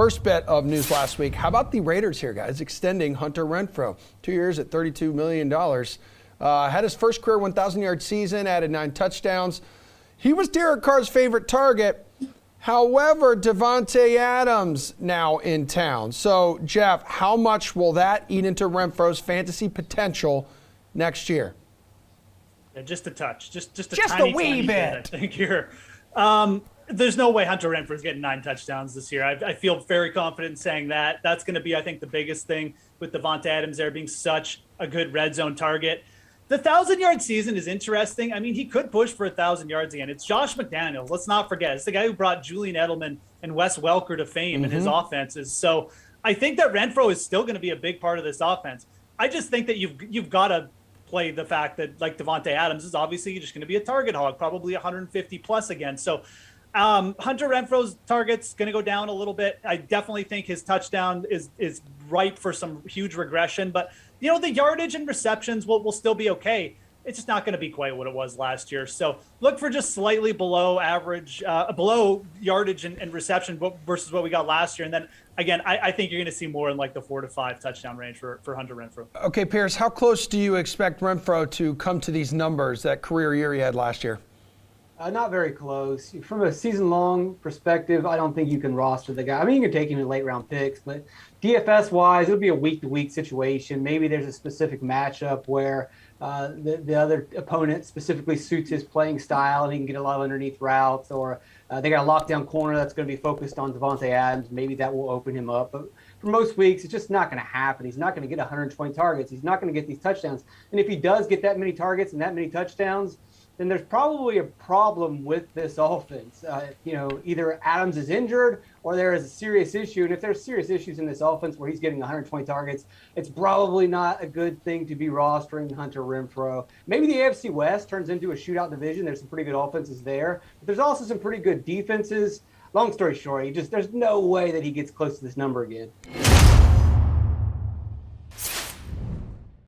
First bet of news last week. How about the Raiders here, guys? Extending Hunter Renfrow. 2 years at $32 million. Had his first career 1,000-yard season, added 9 touchdowns. He was Derek Carr's favorite target. However, Davante Adams now in town. So, Geoff, how much will that eat into Renfrow's fantasy potential next year? Yeah, just a touch. Just a wee bit. I think here. There's no way Hunter Renfrow's getting 9 touchdowns this year. I feel very confident in saying that. That's going to be, I think, the biggest thing with Davante Adams there being such a good red zone target. The 1,000-yard season is interesting. I mean, he could push for 1,000 yards again. It's Josh McDaniels. Let's not forget. It's the guy who brought Julian Edelman and Wes Welker to fame in his offenses. So I think that Renfrow is still going to be a big part of this offense. I just think that you've got to play the fact that, like, Davante Adams is obviously just going to be a target hog, probably 150 plus again. So Hunter Renfrow's target's going to go down a little bit. I definitely think his touchdown is ripe for some huge regression. But, you know, the yardage and receptions will still be okay. It's just not going to be quite what it was last year. So look for just slightly below average, below yardage and reception versus what we got last year. And then, again, I think you're going to see more in like the 4 to 5 touchdown range for Hunter Renfrow. Okay, Pearce, how close do you expect Renfrow to come to these numbers, that career year he had last year? Not very close. From a season-long perspective, I don't think you can roster the guy. I mean, you can take him in late-round picks, but DFS-wise, it'll be a week-to-week situation. Maybe there's a specific matchup where the other opponent specifically suits his playing style and he can get a lot of underneath routes, or they got a lockdown corner that's going to be focused on Davante Adams. Maybe that will open him up. But for most weeks, it's just not going to happen. He's not going to get 120 targets. He's not going to get these touchdowns. And if he does get that many targets and that many touchdowns, then there's probably a problem with this offense. Either Adams is injured or there is a serious issue. And if there's serious issues in this offense where he's getting 120 targets, it's probably not a good thing to be rostering Hunter Renfrow. Maybe the AFC West turns into a shootout division. There's some pretty good offenses there. But there's also some pretty good defenses. Long story short, there's no way that he gets close to this number again.